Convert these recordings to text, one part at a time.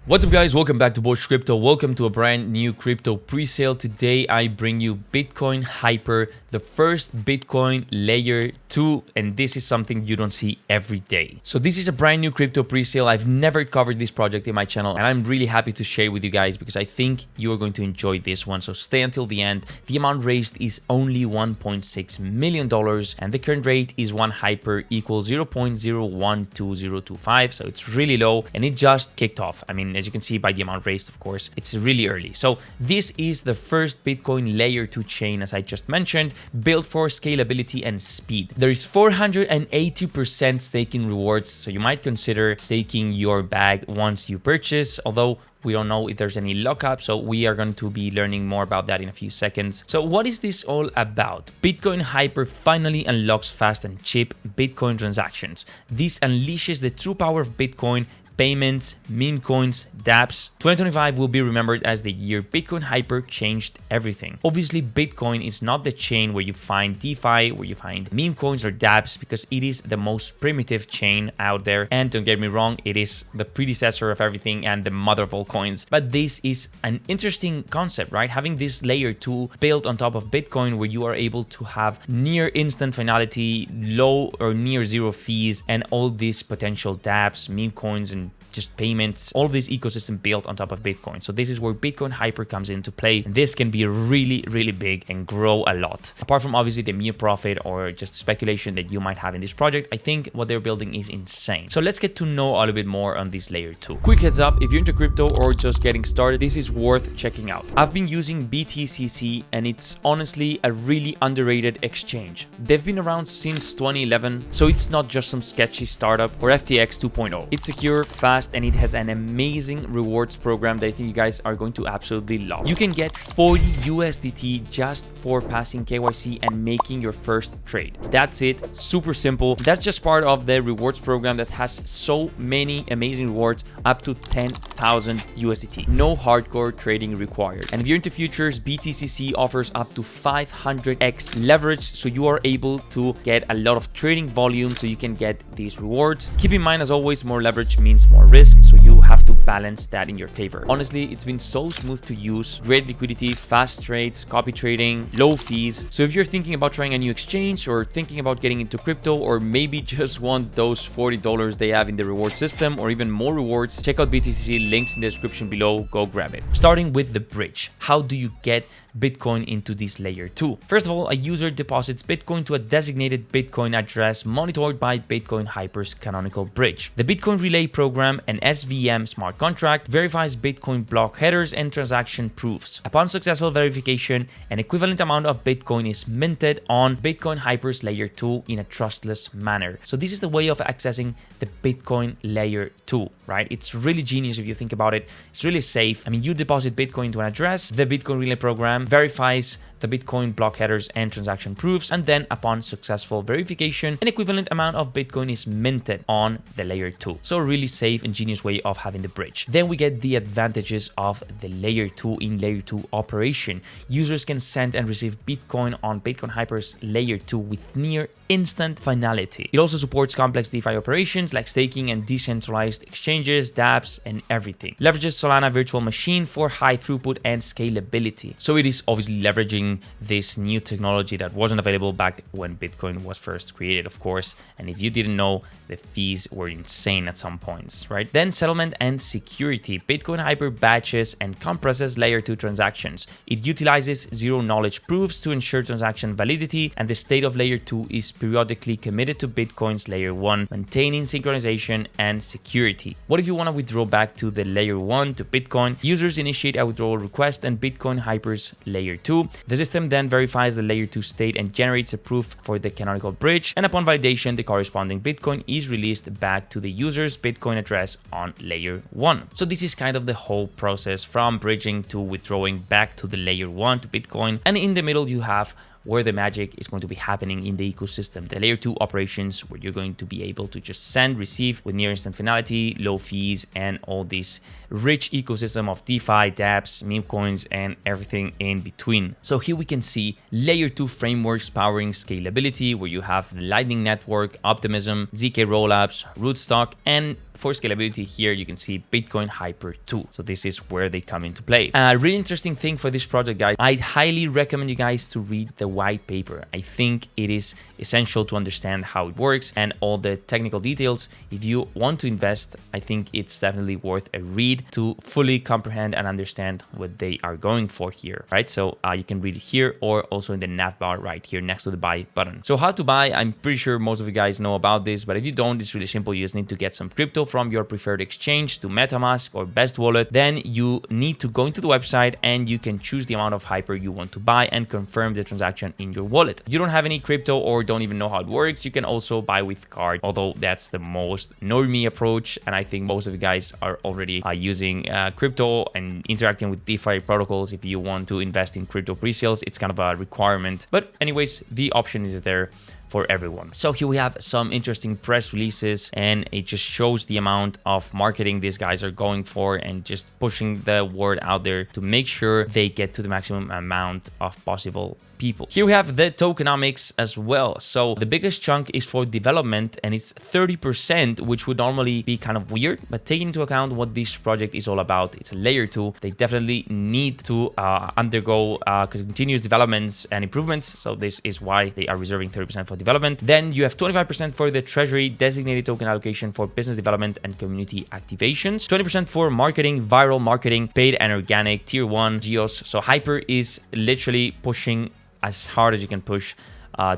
What's up guys, welcome back to Bosch Crypto. Welcome to a brand new crypto pre-sale. Today I bring you Bitcoin Hyper, the first Bitcoin layer 2, and this is something you don't see every day. So this is a brand new crypto pre-sale. I've never covered this project in my channel and I'm really happy to share with you guys because I think you are going to enjoy this one. So stay until the end. The amount raised is only $1.6 million and the current rate is 1 Hyper equals 0.012025. So it's really low and it just kicked off. I mean, as you can see by the amount raised, of course, it's really early. So this is the first Bitcoin layer 2 chain, as I just mentioned, built for scalability and speed. There is 480% staking rewards, so you might consider staking your bag once you purchase, although we don't know if there's any lockup, so we are going to be learning more about that in a few seconds. So what is this all about? Bitcoin Hyper finally unlocks fast and cheap Bitcoin transactions. This unleashes the true power of Bitcoin, payments, meme coins, dApps. 2025 will be remembered as the year Bitcoin Hyper changed everything. Obviously, Bitcoin is not the chain where you find DeFi, where you find meme coins or dApps, because it is the most primitive chain out there. And don't get me wrong, it is the predecessor of everything and the mother of all coins. But this is an interesting concept, right? Having this layer 2 built on top of Bitcoin where you are able to have near instant finality, low or near zero fees, and all these potential dApps, meme coins, and just payments, all of this ecosystem built on top of Bitcoin. So this is where Bitcoin Hyper comes into play. And this can be really, really big and grow a lot. Apart from obviously the mere profit or just speculation that you might have in this project, I think what they're building is insane. So let's get to know a little bit more on this layer 2. Quick heads up, if you're into crypto or just getting started, this is worth checking out. I've been using BTCC and it's honestly a really underrated exchange. They've been around since 2011, so it's not just some sketchy startup or FTX 2.0. It's secure, fast, and it has an amazing rewards program that I think you guys are going to absolutely love. You can get 40 USDT just for passing KYC and making your first trade. That's it, super simple. That's just part of the rewards program that has so many amazing rewards, up to 10,000 USDT. No hardcore trading required. And if you're into futures, BTCC offers up to 500x leverage, so you are able to get a lot of trading volume so you can get these rewards. Keep in mind, as always, more leverage means more risk, so you have to balance that in your favor. Honestly, it's been so smooth to use, great liquidity, fast trades, copy trading, low fees. So if you're thinking about trying a new exchange or thinking about getting into crypto, or maybe just want those $40 they have in the reward system or even more rewards, check out BTCC, links in the description below, go grab it. Starting with the bridge, how do you get Bitcoin into this layer 2? First of all, a user deposits Bitcoin to a designated Bitcoin address monitored by Bitcoin Hyper's canonical bridge. The Bitcoin Relay program, an SVM smart contract, verifies Bitcoin block headers and transaction proofs. Upon successful verification, an equivalent amount of Bitcoin is minted on Bitcoin Hyper's layer 2 in a trustless manner. So this is the way of accessing the Bitcoin layer 2, right? It's really genius if you think about it. It's really safe. I mean, you deposit Bitcoin to an address, the Bitcoin Relay program verifies the Bitcoin block headers and transaction proofs, and then upon successful verification, an equivalent amount of Bitcoin is minted on the layer 2. So a really safe and genius way of having the bridge. Then we get the advantages of the layer 2 in layer 2 operation. Users can send and receive Bitcoin on Bitcoin Hyper's layer 2 with near instant finality. It also supports complex DeFi operations like staking and decentralized exchanges, dApps, and everything. Leverages Solana virtual machine for high throughput and scalability. So it is obviously leveraging this new technology that wasn't available back when Bitcoin was first created, of course. And if you didn't know, the fees were insane at some points, right? Then settlement and security. Bitcoin Hyper batches and compresses layer 2 transactions. It utilizes zero knowledge proofs to ensure transaction validity, and the state of layer 2 is periodically committed to Bitcoin's layer 1, maintaining synchronization and security. What if you want to withdraw back to the layer 1 to Bitcoin? Users initiate a withdrawal request and Bitcoin Hyper's layer 2. The system then verifies the layer 2 state and generates a proof for the canonical bridge, and upon validation, the corresponding Bitcoin is released back to the user's Bitcoin address on layer 1. So this is kind of the whole process from bridging to withdrawing back to the layer 1 to Bitcoin, and in the middle you have where the magic is going to be happening in the ecosystem. The layer 2 operations where you're going to be able to just send, receive with near instant finality, low fees, and all this rich ecosystem of DeFi, dApps, meme coins, and everything in between. So here we can see layer 2 frameworks powering scalability, where you have the Lightning Network, Optimism, ZK rollups, Rootstock, and for scalability here, you can see Bitcoin Hyper 2. So this is where they come into play. A really interesting thing for this project, guys, I'd highly recommend you guys to read the white paper. I think it is essential to understand how it works and all the technical details. If you want to invest, I think it's definitely worth a read to fully comprehend and understand what they are going for here, right? So you can read it here or also in the nav bar right here next to the buy button. So how to buy, I'm pretty sure most of you guys know about this, but if you don't, it's really simple. You just need to get some crypto from your preferred exchange to MetaMask or Best Wallet. Then you need to go into the website and you can choose the amount of Hyper you want to buy and confirm the transaction in your wallet. If you don't have any crypto or don't even know how it works, you can also buy with card, although that's the most normie approach. And I think most of you guys are already using crypto and interacting with DeFi protocols. If you want to invest in crypto pre-sales, it's kind of a requirement. But anyways, the option is there for everyone. So here we have some interesting press releases, and it just shows the amount of marketing these guys are going for and just pushing the word out there to make sure they get to the maximum amount of possible people. Here we have the tokenomics as well. So the biggest chunk is for development and it's 30%, which would normally be kind of weird, but taking into account what this project is all about, it's a layer 2. They definitely need to undergo continuous developments and improvements. So this is why they are reserving 30% for development. Then you have 25% for the treasury designated token allocation for business development and community activations, 20% for marketing, viral marketing, paid and organic, tier 1 geos. So Hyper is literally pushing as hard as you can push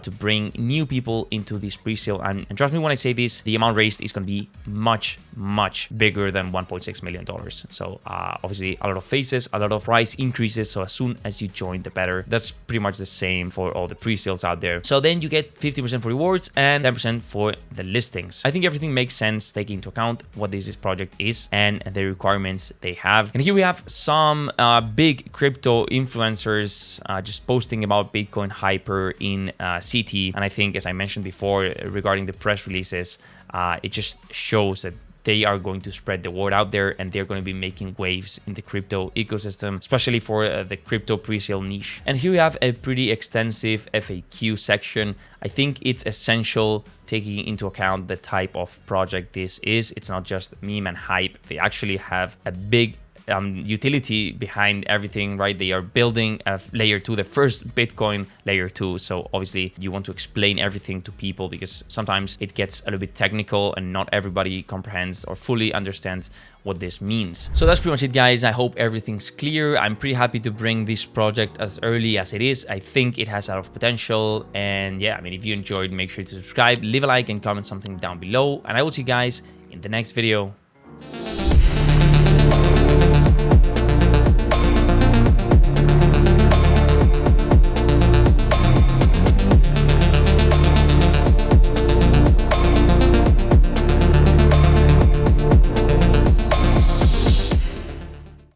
to bring new people into this pre-sale. And trust me when I say this, the amount raised is going to be much bigger than $1.6 million. So obviously a lot of phases, a lot of price increases. So as soon as you join, the better. That's pretty much the same for all the pre-sales out there. So then you get 50% for rewards and 10% for the listings. I think everything makes sense taking into account what this project is and the requirements they have. And here we have some big crypto influencers just posting about Bitcoin Hyper in CT. And I think, as I mentioned before regarding the press releases, it just shows that they are going to spread the word out there and they're going to be making waves in the crypto ecosystem, especially for the crypto pre-sale niche. And here we have a pretty extensive FAQ section. I think it's essential taking into account the type of project this is. It's not just meme and hype. They actually have a big utility behind everything, right? They are building a layer 2, the first Bitcoin layer 2. So obviously you want to explain everything to people because sometimes it gets a little bit technical and not everybody comprehends or fully understands what this means. So that's pretty much it, guys. I hope everything's clear. I'm pretty happy to bring this project as early as it is. I think it has a lot of potential. And yeah, I mean, if you enjoyed, make sure to subscribe, leave a like and comment something down below. And I will see you guys in the next video.